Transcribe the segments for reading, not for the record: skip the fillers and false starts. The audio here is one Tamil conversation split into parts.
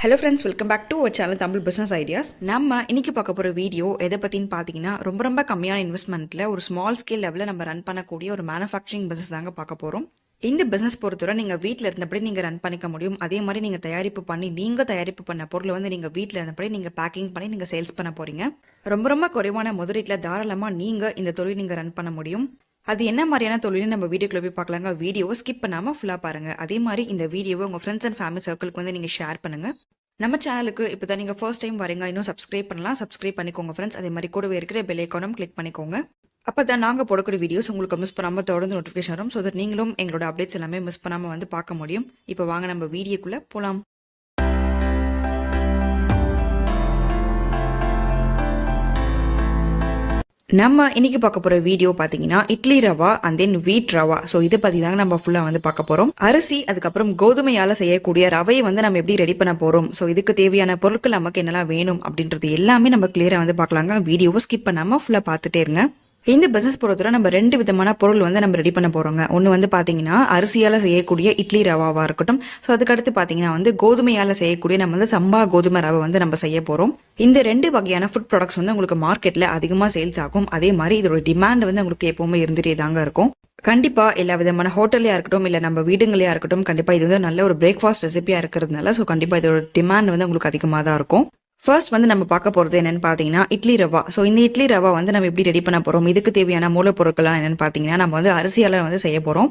Hello friends, welcome back to our channel Tamil business ideas. நம்ம இன்னைக்கு பார்க்க போகிற வீடியோ எதை பற்றின்னு பார்த்தீங்கன்னா, ரொம்ப கம்மியான இன்வெஸ்ட்மெண்ட்டில் ஒரு ஸ்மால் ஸ்கேல் லெவலில் நம்ம ரன் பண்ணக்கூடிய ஒரு மேனுஃபேக்சரிங் பிஸ்னஸ் தாங்க பார்க்க போகிறோம். இந்த பிஸ்னஸ் பொறுத்தவரை நீங்கள் வீட்டில் இருந்தபடி நீங்கள் ரன் பண்ணிக்க முடியும். அதே மாதிரி நீங்கள் தயாரிப்பு பண்ண பொருளை வந்து நீங்கள் வீட்டில் இருந்தபடி நீங்கள் பேக்கிங் பண்ணி நீங்கள் சேல்ஸ் பண்ண போகிறீங்க. ரொம்ப குறைவான முதலீட்டில் தாராளமாக நீங்கள் இந்த தொழில் நீங்கள் ரன் பண்ண முடியும். அது என்ன மாதிரியான தொழில்னு நம்ம வீடியோக்குள்ள போய் பார்க்கலாங்க. வீடியோவை ஸ்கிப் பண்ணாமல் ஃபுல்லாக பாருங்கள். அதே மாதிரி இந்த வீடியோவை உங்கள் ஃப்ரெண்ட்ஸ் அண்ட் ஃபேமிலி சர்க்கிளுக்கு வந்து நீங்கள் ஷேர் பண்ணுங்கள். நம்ம சேனலுக்கு இப்போ தான் நீங்கள் ஃபர்ஸ்ட் டைம் வரீங்க, இன்னும் சப்ஸ்கிரைப் பண்ணலாம், சப்ஸ்கிரைப் பண்ணிக்கோங்க ஃப்ரெண்ட்ஸ். அதே மாதிரி கூடவே இருக்கிற பெல் ஐக்கானும் கிளிக் பண்ணிக்கோங்க. அப்போ தான் நாங்கள் போடக்கூடிய வீடியோஸ் உங்களுக்கு மிஸ் பண்ணாமல் தொடர்ந்து நோட்டிஃபிகேஷன் வரும். ஸோ தட் நீங்களும் எங்களோட அப்டேட்ஸ் எல்லாமே மிஸ் பண்ணாமல் வந்து பார்க்க முடியும். இப்போ வாங்க நம்ம வீடியோக்குள்ளே போகலாம். நம்ம இன்னைக்கு பார்க்க போகிற வீடியோ பார்த்தீங்கன்னா இட்லி ரவா அண்ட் தென் வீட் ரவா. ஸோ இதை பற்றி தாங்க நம்ம ஃபுல்லாக வந்து பார்க்க போகிறோம். அரிசி அதுக்கப்புறம் கோதுமையால் செய்யக்கூடிய ரவையை வந்து நம்ம எப்படி ரெடி பண்ண போகிறோம், ஸோ இதுக்கு தேவையான பொருட்கள் நமக்கு என்னெல்லாம் வேணும் அப்படின்றது எல்லாமே நம்ம கிளியராக வந்து பார்க்கலாங்க. வீடியோவை ஸ்கிப் பண்ணாமல் ஃபுல்லாக பார்த்துட்டே இருங்க. இந்த பிசினஸ் பொறுத்தவரை நம்ம 2 விதமான பொருள் வந்து நம்ம ரெடி பண்ண போகிறோங்க. ஒன்று வந்து பார்த்தீங்கன்னா அரிசியால் செய்யக்கூடிய இட்லி ரவாவாக இருக்கட்டும். ஸோ அதுக்கடுத்து பார்த்தீங்கன்னா வந்து கோதுமையால் செய்யக்கூடிய நம்ம வந்து சம்பா கோதுமை ரவை வந்து நம்ம செய்ய போகிறோம். இந்த 2 வகையான ஃபுட் ப்ராடக்ட்ஸ் வந்து உங்களுக்கு மார்க்கெட்டில் அதிகமாக சேல்ஸ் ஆகும். அதே மாதிரி இதோட டிமாண்ட் வந்து உங்களுக்கு எப்பவுமே இருந்துகிட்டே தாங்க இருக்கும். கண்டிப்பாக எல்லா விதமான ஹோட்டல்லையாக இருக்கட்டும், இல்லை நம்ம வீடுங்களையாக இருக்கட்டும், கண்டிப்பாக இது வந்து நல்ல ஒரு பிரேக்ஃபாஸ்ட் ரெசிபியாக இருக்கிறதுனால ஸோ கண்டிப்பாக இதோட டிமாண்ட் வந்து உங்களுக்கு அதிகமாக தான் இருக்கும். ஃபர்ஸ்ட் வந்து நம்ம பார்க்க போகிறது என்னென்னு பார்த்தீங்கன்னா இட்லி ரவா. ஸோ இந்த இட்லி ரவா வந்து நம்ம எப்படி ரெடி பண்ண போகிறோம், இதுக்கு தேவையான மூலப்பொருட்கள்லாம் என்னென்னு பார்த்தீங்கன்னா நம்ம வந்து அரிசியால் வந்து செய்ய போகிறோம்.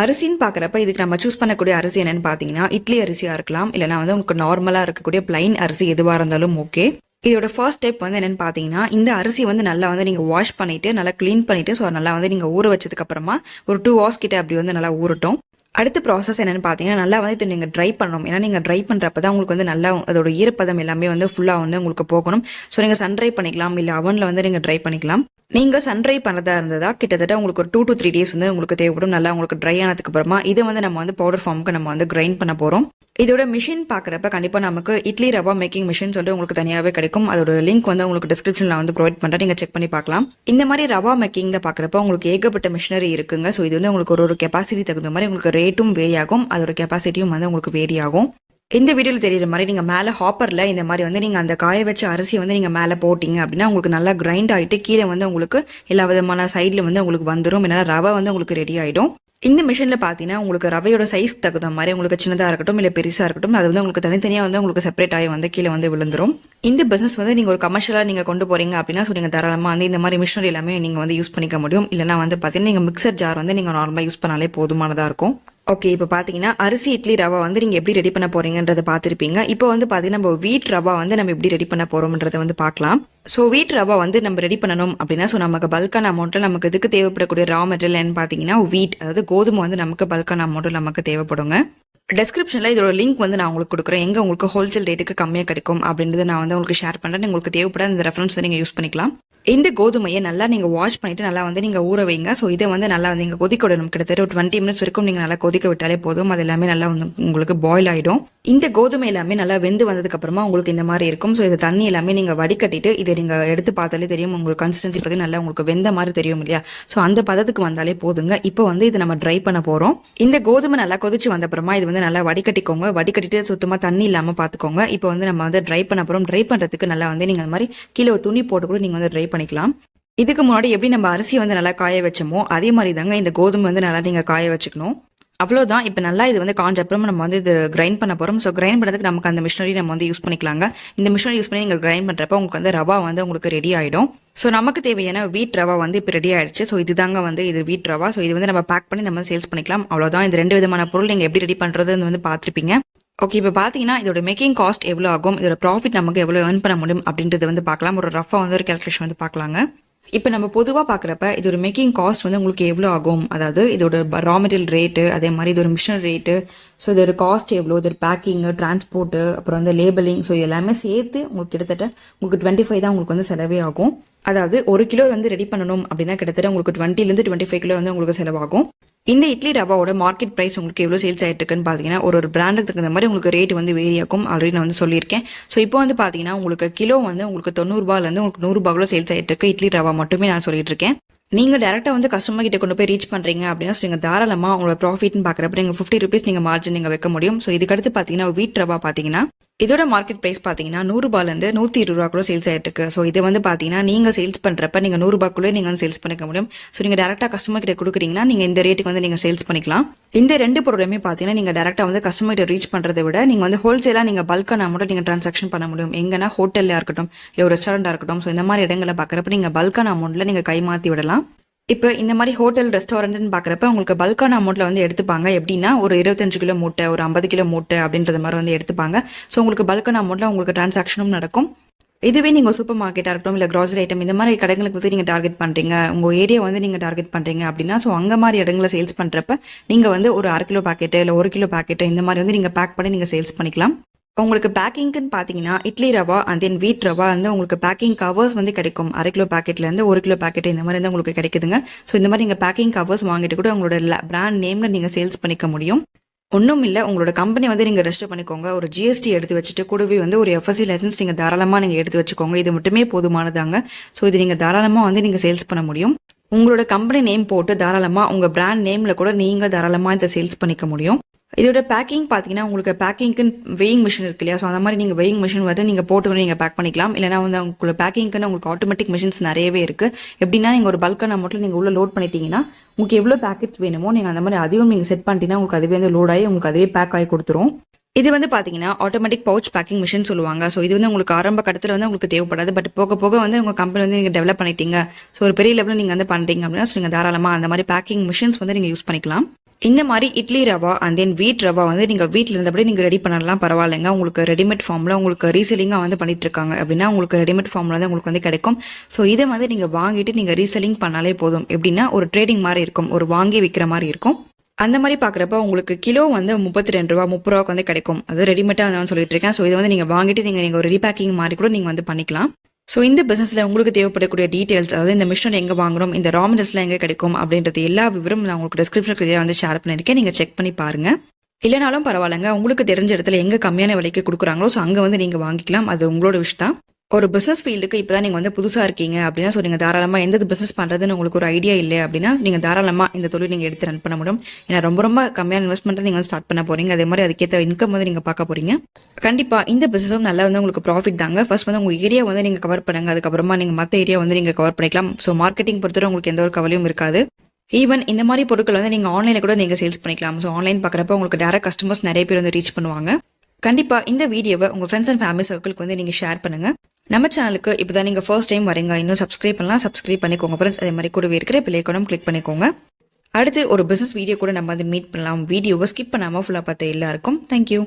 அரிசின்னு பார்க்குறப்ப இதுக்கு நம்ம சூஸ் பண்ணக்கூடிய அரிசி என்னென்னு பார்த்தீங்கன்னா இட்லி அரிசியாக இருக்கலாம், இல்லைனா வந்து உங்களுக்கு நார்மலாக இருக்கக்கூடிய பிளைன் அரிசி எதுவாக இருந்தாலும் ஓகே. இதோட ஃபர்ஸ்ட் ஸ்டெப் வந்து என்னென்னு பார்த்தீங்கன்னா இந்த அரிசி வந்து நல்லா வந்து நீங்கள் வாஷ் பண்ணிவிட்டு நல்லா க்ளீன் பண்ணிவிட்டு ஸோ நல்லா வந்து நீங்கள் ஊற வச்சதுக்கப்புறமா ஒரு 2 hours கிட்ட அப்படி வந்து நல்லா ஊறட்டும். அடுத்த ப்ராசஸ் என்னென்னு பார்த்தீங்கன்னா நல்லா வந்து இது நீங்கள் ட்ரை பண்ணணும். ஏன்னா நீங்கள் ட்ரை பண்ணுறப்ப தான் உங்களுக்கு வந்து நல்லா அதோட ஈரப்பதம் எல்லாமே வந்து ஃபுல்லாக வந்து உங்களுக்கு போகணும். ஸோ நீங்கள் சன்ட்ரை பண்ணிக்கலாம், இல்லை அவனில் வந்து நீங்கள் ட்ரை பண்ணிக்கலாம். நீங்கள் சன்ட்ரை பண்ணதா இருந்ததா கிட்டத்தட்ட உங்களுக்கு ஒரு 2 to 3 days வந்து உங்களுக்கு தேவைப்படும். நல்லா உங்களுக்கு ட்ரை ஆனதுக்கு அப்புறமா இதை வந்து நம்ம வந்து பவுடர் ஃபார்முக்கு நம்ம வந்து கிரைண்ட் பண்ண போகிறோம். இதோட மிஷின் பார்க்குறப்ப கண்டிப்பாக நமக்கு இட்லி ரவா மேக்கிங் மிஷின் சொல்லிட்டு உங்களுக்கு தனியாகவே கிடைக்கும். அதோட லிங்க் வந்து உங்களுக்கு டிஸ்கிரிப்ஷனில் வந்து ப்ரொவைட் பண்ணுறேன், நீங்கள் செக் பண்ணி பார்க்கலாம். இந்த மாதிரி ரவா மேக்கிங்கில் பார்க்குறப்ப உங்களுக்கு ஏகப்பட்ட மிஷினரி இருக்குங்க. ஸோ இது வந்து உங்களுக்கு ஒரு கெப்பாசிட்டி தகுந்த மாதிரி உங்களுக்கு ரேட்டும் வேரி ஆகும், அதோட கெப்பாசிட்டியும் வந்து உங்களுக்கு வேரி ஆகும். இந்த வீடியோவில் தெரியுற மாதிரி நீங்கள் மேலே ஹாப்பரில் இந்த மாதிரி வந்து நீங்கள் அந்த காய வச்ச அரிசியை வந்து நீங்கள் மேலே போட்டிங்க அப்படின்னா உங்களுக்கு நல்லா கிரைண்ட் ஆகிட்டு கீழே வந்து உங்களுக்கு எல்லா விதமான சைடில் வந்து உங்களுக்கு வந்துடும். ஏன்னா ரவை வந்து உங்களுக்கு ரெடி ஆகிடும். இந்த மிஷினில் பார்த்தீங்கன்னா உங்களுக்கு ரவையோட சைஸ் தகுந்த மாதிரி உங்களுக்கு சின்னதாக இருக்கட்டும் இல்லை பெருசாக இருக்கட்டும், அது வந்து உங்களுக்கு தனித்தனியாக வந்து உங்களுக்கு செப்பரேட் ஆகி வந்து கீழே வந்து விழுந்துடும். இந்த பிஸ்னஸ் வந்து நீங்கள் ஒரு கமர்ஷியலாக நீங்கள் கொண்டு போகிறீங்க அப்படின்னா ஸோ நீங்கள் தாராளமாக வந்து இந்த மாதிரி மிஷினரி எல்லாமே நீங்கள் வந்து யூஸ் பண்ணிக்க முடியும். இல்லைனா வந்து பார்த்தீங்கன்னா நீங்கள் மிக்சர் ஜார் வந்து நீங்கள் நார்மலாக யூஸ் பண்ணாலே போதுமானதாக இருக்கும். ஓகே, இப்போ பார்த்தீங்கன்னா அரிசி இட்லி ரவா வந்து நீங்கள் எப்படி ரெடி பண்ண போகிறீங்கன்றதை பார்த்துருப்பீங்க. இப்போ வந்து பார்த்தீங்கன்னா நம்ம வீட் ரவா வந்து நம்ம எப்படி ரெடி பண்ண போகிறோம்ன்றதை வந்து பார்க்கலாம். ஸோ வீட் ரவா வந்து நம்ம ரெடி பண்ணணும் அப்படின்னா ஸோ நமக்கு பல்கான அமௌண்ட்டில் நமக்கு இதுக்கு தேவைப்படக்கூடிய ரா மெட்டீரியல் பார்த்தீங்கன்னா வீட், அதாவது கோதுமை வந்து நமக்கு பல்கான அமௌண்ட்டில் நமக்கு தேவைப்படுங்க. டிஸ்கிரிப்ஷனில் இதோட லிங்க் வந்து நான் உங்களுக்கு கொடுக்குறேன், எங்கே உங்களுக்கு ஹோல்சேல் ரேட்டுக்கு கம்மியாக கிடைக்கும் அப்படின்றத நான் வந்து உங்களுக்கு ஷேர் பண்ணுறேன். உங்களுக்கு தேவைப்படாத இந்த ரெஃபரன்ஸ் நீங்கள் யூஸ் பண்ணிக்கலாம். இந்த கோதுமையை நல்லா நீங்கள் வாஷ் பண்ணிவிட்டு நல்லா வந்து நீங்கள் ஊற வைங்க. ஸோ இதை வந்து நல்லா வந்து நீங்கள் கொதிக்க விடணும். கிட்டத்தட்ட ஒரு 20 minutes வரைக்கும் நீங்கள் நல்லா கொதிக்க விட்டாலே போதும். அது எல்லாமே நல்லா வந்து உங்களுக்கு பாயில் ஆகிடும். இந்த கோதுமை எல்லாமே நல்லா வெந்து வந்ததுக்கப்புறமா உங்களுக்கு இந்த மாதிரி இருக்கும். ஸோ இந்த தண்ணி எல்லாமே நீங்கள் வடிகட்டிட்டு இதை நீங்கள் எடுத்து பார்த்தாலே தெரியும், உங்களுக்கு கன்சிஸ்டன்சி பற்றி நல்லா உங்களுக்கு வெந்த மாதிரி தெரியும் இல்லையா. ஸோ அந்த பதத்துக்கு வந்தாலே போதுங்க. இப்போ வந்து இதை நம்ம ட்ரை பண்ண போகிறோம். இந்த கோதுமை நல்லா கொதிச்சு வந்தப்புறமா இது வந்து நல்லா வடிகட்டிக்கோங்க. வடிகட்டிட்டு சுத்தமாக தண்ணி இல்லாமல் பார்த்துக்கோங்க. இப்போ வந்து நம்ம வந்து ட்ரை பண்ண போகிறோம். ட்ரை பண்ணுறதுக்கு நல்லா வந்து நீங்கள் அந்த மாதிரி கீழே ஒரு துணி போட்டு கூட நீங்கள் வந்து ட்ரை பண்ணிக்கலாம். இதுக்கு முன்னாடி எப்படி நம்ம அரிசி வந்து நல்லா காய வச்சோமோ அதே மாதிரி தாங்க இந்த கோதுமை வந்து நல்லா நீங்கள் காய வச்சுக்கணும். அவ்வளோதான். இப்போ நல்லா இது வந்து காஞ்ச அப்புறமா நம்ம வந்து இது கிரைண்ட் பண்ண போகிறோம். ஸோ கிரைண்ட் பண்ணுறதுக்கு நமக்கு அந்த மிஷினரி நம்ம வந்து யூஸ் பண்ணிக்கலாங்க. இந்த மிஷினரி யூஸ் பண்ணி நீங்கள் கிரைண்ட் பண்ணுறப்ப உங்களுக்கு வந்து ரவா வந்து உங்களுக்கு ரெடி ஆகிடும். ஸோ நமக்கு தேவையான வீட் ரவா வந்து இப்போ ரெடி ஆகிடுச்சு. ஸோ இதுதாங்க வந்து இது வீட் ரவா. ஸோ இது வந்து நம்ம பேக் பண்ணி நம்ம சேல்ஸ் பண்ணிக்கலாம். அவ்வளோதான். இந்த 2 விதமான பொருள் நீங்கள் எப்படி ரெடி பண்ணுறது வந்து பார்த்துருப்பீங்க. ஓகே, இப்போ பார்த்தீங்கன்னா இதோட மேக்கிங் காஸ்ட் எவ்வளோ ஆகும், இதோட ப்ராஃபிட் நமக்கு எவ்வளோ ஏர்ன் பண்ண முடியும் அப்படின்றது வந்து பார்க்கலாம். ஒரு ரஃபாக வந்து ஒரு கேல்குலேஷன் வந்து பார்க்கலாங்க. இப்போ நம்ம பொதுவாக பார்க்குறப்ப இதோட மேக்கிங் காஸ்ட் வந்து உங்களுக்கு எவ்வளோ ஆகும், அதாவது இதோட ரா மெட்டீரியல் ரேட்டு, அதே மாதிரி இதோட மிஷின் ரேட்டு, ஸோ இதோட காஸ்ட் எவ்வளோ, இதோட பேக்கிங்கு, டிரான்ஸ்போர்ட்டு, அப்புறம் வந்து லேபிளிங், ஸோ எல்லாமே சேர்த்து உங்களுக்கு கிட்டத்தட்ட உங்களுக்கு 25 தான் உங்களுக்கு வந்து செலவே ஆகும். அதாவது 1 கிலோ வந்து ரெடி பண்ணணும் அப்படின்னா கிட்டத்தட்ட உங்களுக்கு 20 to 25 கிலோ வந்து உங்களுக்கு செலவாகும். இந்த இட்லி ரவாவோட மார்க்கெட் ப்ரைஸ் உங்களுக்கு எவ்வளோ சேல்ஸ் ஆகிட்டு இருக்குன்னு பார்த்தீங்கன்னா ஒரு பிராண்டுக்கு தகுந்த மாதிரி உங்களுக்கு ரேட் வந்து வேரி ஆகும். ஆல்ரெடி நான் வந்து சொல்லியிருக்கேன். ஸோ இப்போ வந்து பார்த்தீங்கன்னா உங்களுக்கு கிலோ வந்து உங்களுக்கு 90 ரூபாயிலேருந்து உங்களுக்கு 100 ரூபாய்க்குள்ள சேல்ஸ் ஆகிட்டு இருக்கு இட்லி ரவா மட்டுமே நான் சொல்லிட்டு இருக்கேன். நீங்கள் டேரெக்டாக வந்து கஸ்டமர் கிட்ட கொண்டு போய் ரீச் பண்ணுறீங்க அப்படின்னா நீங்கள் தாராளமாக உங்களோட ப்ராஃபிட்னு பார்க்குறப்ப நீங்கள் 50 rupees நீங்கள் மார்ஜின் நீங்கள் வைக்க முடியும். ஸோ இதுக்கடுத்து பார்த்தீங்கன்னா வீட் ரவா பார்த்தீங்கன்னா இதோட மார்க்கெட் பிரைஸ் பார்த்தீங்கன்னா 100 ரூபாயிலேருந்து 120 ரூபா கூட சேல்ஸ் ஆகிட்டு இருக்கு. ஸோ இது வந்து பார்த்தீங்கன்னா நீங்கள் சேல்ஸ் பண்ணுறப்ப நீங்கள் 100 ரூபாய்க்குள்ளே நீங்கள் வந்து சேல்ஸ் பண்ணிக்க முடியும். ஸோ நீங்கள் டேரெக்டாக கஸ்டமர் கிட்ட கொடுக்குறீங்கன்னா நீங்கள் இந்த ரேட்டுக்கு வந்து நீங்கள் சேல்ஸ் பண்ணிக்கலாம். இந்த 2 பொருளுமே பார்த்தீங்கன்னா நீங்கள் டேரெக்டாக வந்து கஸ்டமர் கிட்ட ரீச் பண்ணுறதை விட நீங்கள் வந்து ஹோல்சேலாக நீங்கள் பல்காக மட்டும் நீங்கள் ட்ரான்சாக்ஷன் பண்ண முடியும். எங்கன்னா ஹோட்டலில் இருக்கட்டும் இல்லை ஒரு ரெஸ்டாரண்டாக இருக்கட்டும். ஸோ இந்த மாதிரி இடங்களை பார்க்குறப்ப நீங்கள் பல்கான அமௌண்ட்டில் நீங்கள் கை மாற்றி விடலாம். இப்போ இந்த மாதிரி ஹோட்டல் ரெஸ்டாரண்ட்னு பார்க்குறப்ப உங்களுக்கு பல்கான அமௌண்ட்டில் வந்து எடுத்துப்பாங்க. எப்படின்னா ஒரு 25 கிலோ மூட்டை, ஒரு 50 கிலோ மூட்டை அப்படின்றது மாதிரி வந்து எடுத்துப்பாங்க. ஸோ உங்களுக்கு பல்கான அமௌண்ட்டில் உங்களுக்கு டிரான்சாக்ஷனும் நடக்கும். இதுவே நீங்கள் சூப்பர் மார்க்கெட்டாக இருக்கட்டும் இல்லை க்ராசரி ஐட்டம் இந்த மாதிரி கடைகளுக்கு வந்து நீங்கள் டார்கெட் பண்ணுறீங்க, உங்கள் ஏரியா வந்து நீங்கள் டார்கெட் பண்ணுறீங்க அப்படின்னா ஸோ அங்கே மாதிரி இடங்களை சேல்ஸ் பண்ணுறப்ப நீங்கள் வந்து ஒரு 1/2 கிலோ பாக்கெட்டு இல்லை 1 கிலோ பாக்கெட்டு இந்த மாதிரி வந்து நீங்கள் பேக் பண்ணி நீங்கள் சேல்ஸ் பண்ணிக்கலாம். உங்களுக்கு பேக்கிங்க்குன்னு பார்த்தீங்கன்னா இட்லி ரவா அண்ட் தென் வீட் ரவா வந்து உங்களுக்கு பேக்கிங் கவர்ஸ் வந்து கிடைக்கும். 1/2 கிலோ பேக்கெட்லேருந்து 1 கிலோ பேக்கெட் இந்த மாதிரி வந்து உங்களுக்கு கிடைக்குதுங்க. ஸோ இந்த மாதிரி நீங்கள் பேக்கிங் கவர்ஸ் வாங்கிட்டு கூட உங்களோட பிராண்ட் நேமில் நீங்கள் சேல்ஸ் பண்ணிக்க முடியும். ஒன்றும் இல்லை, உங்களோட கம்பெனி வந்து நீங்கள் ரெஜிஸ்டர் பண்ணிக்கோங்க. ஒரு ஜிஎஸ்டி எடுத்து வச்சுட்டு கூடவே வந்து ஒரு எஃப்எஸ்சி லைசன்ஸ் நீங்கள் தாராளமாக நீங்கள் எடுத்து வச்சுக்கோங்க. இது மட்டுமே போதுமானதாங்க. ஸோ இது நீங்கள் தாராளமாக வந்து நீங்கள் சேல்ஸ் பண்ண முடியும். உங்களோட கம்பெனி நேம் போட்டு தாராளமாக உங்கள் பிராண்ட் நேமில் கூட நீங்கள் தாராளமாக இதை சேல்ஸ் பண்ணிக்க முடியும். இதோட பேக்கிங் பார்த்தீங்கன்னா உங்களுக்கு பேக்கிங்க்குன்னு வெயிங் மிஷின் இருக்கு இல்லையா? ஸோ அந்த மாதிரி நீங்கள் வெயிங் மிஷின் வந்து நீங்கள் போட்டு நீங்கள் பேக் பண்ணிக்கலாம். இல்லைனா வந்து உங்களோட பேக்கிங்க்குன்னு உங்களுக்கு ஆட்டோமேட்டிக் மிஷின்ஸ் நிறையவே இருக்குது. எப்படின்னா நீங்கள் ஒரு பல்கான அமௌண்ட்டில் நீங்கள் உள்ள லோட் பண்ணிட்டீங்கன்னா உங்களுக்கு எவ்வளோ பேக்கெட்ஸ் வேணுமோ நீங்கள் அந்த மாதிரி அதையும் நீங்கள் செட் பண்ணிட்டீங்கன்னா உங்களுக்கு அதுவே வந்து லோட் ஆகி உங்களுக்கு அதுவே பேக் ஆகி கொடுத்துரும். இது வந்து பார்த்தீங்கன்னா ஆட்டோமேட்டிக் பவுச் பேக்கிங் மிஷின் சொல்லுவாங்க. ஸோ இது வந்து உங்களுக்கு ஆரம்ப கட்டத்தில் வந்து உங்களுக்கு தேவைப்படாது. பட் போக போக வந்து உங்கள் கம்பெனி வந்து நீங்கள் டெவலப் பண்ணிட்டீங்க, ஸோ ஒரு பெரிய லெவலில் நீங்கள் வந்து பண்ணுறீங்க அப்படின்னா ஸோ நீங்கள் தாராளமாக அந்த மாதிரி பேக்கிங் மிஷின்ஸ் வந்து நீங்கள் யூஸ் பண்ணிக்கலாம். இந்த மாதிரி இட்லி ரவா அண்ட் தென் வீட் ரவா வந்து நீங்கள் வீட்டில் இருந்தபடி நீங்கள் ரெடி பண்ணலாம், பரவாயில்லைங்க. உங்களுக்கு ரெடிமேட் ஃபார்மில் உங்களுக்கு ரீசெல்லிங்காக வந்து பண்ணிட்டு இருக்காங்க அப்படின்னா உங்களுக்கு ரெடிமேட் ஃபார்மில் வந்து உங்களுக்கு வந்து கிடைக்கும். ஸோ இதை வந்து நீங்கள் வாங்கிட்டு நீங்கள் ரீசெல்லிங் பண்ணாலே போதும். எப்படின்னா ஒரு ட்ரேடிங் மாதிரி இருக்கும், ஒரு வாங்கி விற்கிற மாதிரி இருக்கும். அந்த மாதிரி பார்க்குறப்ப உங்களுக்கு கிலோ வந்து 32 ரூபா 30 ரூபாய்க்கு வந்து கிடைக்கும். அது ரெடிமேட்டாக நான் சொல்லிட்டு இருக்கேன். ஸோ இதை வந்து நீங்கள் வாங்கிட்டு நீங்கள் ஒரு ரீபேக்கிங் மாதிரி கூட நீங்கள் வந்து பண்ணிக்கலாம். ஸோ இந்த பிஸ்னஸில் உங்களுக்கு தேவைப்படக்கூடிய டீட்டெயில்ஸ், அதாவது இந்த மிஷின் எங்கே வாங்கணும், இந்த ரா மெட்டீரியல்ஸ்லாம் எங்கே கிடைக்கும் அப்படின்றது எல்லா விவரம் நான் உங்களுக்கு டிஸ்கிரிப்ஷன் கிளியராக வந்து ஷேர் பண்ணியிருக்கேன். நீங்கள் செக் பண்ணி பாருங்கள். இல்லைனாலும் பரவாயில்லைங்க, உங்களுக்கு தெரிஞ்ச இடத்துல எங்கே கம்மியான விலைக்கு கொடுக்குறாங்களோ ஸோ அங்கே வந்து நீங்கள் வாங்கிக்கலாம். அது உங்களோட விஷயம் தான். ஒரு பிஸ்னஸ் ஃபீல்டுக்கு இப்போ தான் நீங்கள் வந்து புதுசாக இருக்கீங்க அப்படின்னா ஸோ நீங்கள் தாராளமாக எந்த பிஸ்னஸ் பண்ணுறதுன்னு உங்களுக்கு ஒரு ஐடியா இல்லை அப்படின்னா நீங்கள் தாராளமாக இந்த தொழில் நீங்கள் எடுத்து ரன் பண்ண முடியும். ஏன்னா ரொம்ப கம்மியான இன்வெஸ்ட்மெண்ட்டை நீங்கள் வந்து ஸ்டார்ட் பண்ண போகிறீங்க. அதே மாதிரி அதுக்கேற்ற இன்கம் வந்து நீங்கள் பார்க்க போகிறீங்க. கண்டிப்பாக இந்த பிஸ்னஸும் நல்லா வந்து உங்களுக்கு ப்ராஃபிட் தாங்க. ஃபர்ஸ்ட் வந்து உங்கள் ஏரியா வந்து நீங்கள் கவர் பண்ணுங்க, அதுக்கப்புறமா நீங்கள் மற்ற ஏரியா வந்து நீங்கள் கவர் பண்ணிக்கலாம். ஸோ மார்க்கெட்டிங் பொறுத்தவரை உங்களுக்கு எந்த ஒரு கவலையும் இருக்காது. ஈவன் இந்த மாதிரி பொருட்கள் வந்து நீங்கள் ஆன்லைனில் கூட நீங்கள் சேல்ஸ் பண்ணிக்கலாம். ஸோ ஆன்லைன் பார்க்குறப்ப உங்களுக்கு டேரக்ட் கஸ்டமர்ஸ் நிறைய பேர் வந்து ரீச் பண்ணுவாங்க. கண்டிப்பாக இந்த வீடியோவை உங்கள் ஃப்ரெண்ட்ஸ் அண்ட் ஃபேமிலி சர்க்கிளுக்கு வந்து நீங்கள் ஷேர் பண்ணுங்கள். நம்ம சேனலுக்கு இப்போ தான் நீங்கள் ஃபர்ஸ்ட் டைம் வரீங்க, இன்னும் சப்ஸ்கிரைப் பண்ணலாம், சப்ஸ்கிரைப் பண்ணிக்கோங்க ஃப்ரெண்ட்ஸ். அதே மாதிரி கூடவே இருக்கிற பெல் ஐகானும் கிளிக் பண்ணிக்கோங்க. அடுத்து ஒரு பிஸ்னஸ் வீடியோ கூட நம்ம வந்து மீட் பண்ணலாம். வீடியோவை ஸ்கிப் பண்ணாமல் ஃபுல்லாக பார்த்த எல்லாருக்கும் தேங்க்யூ.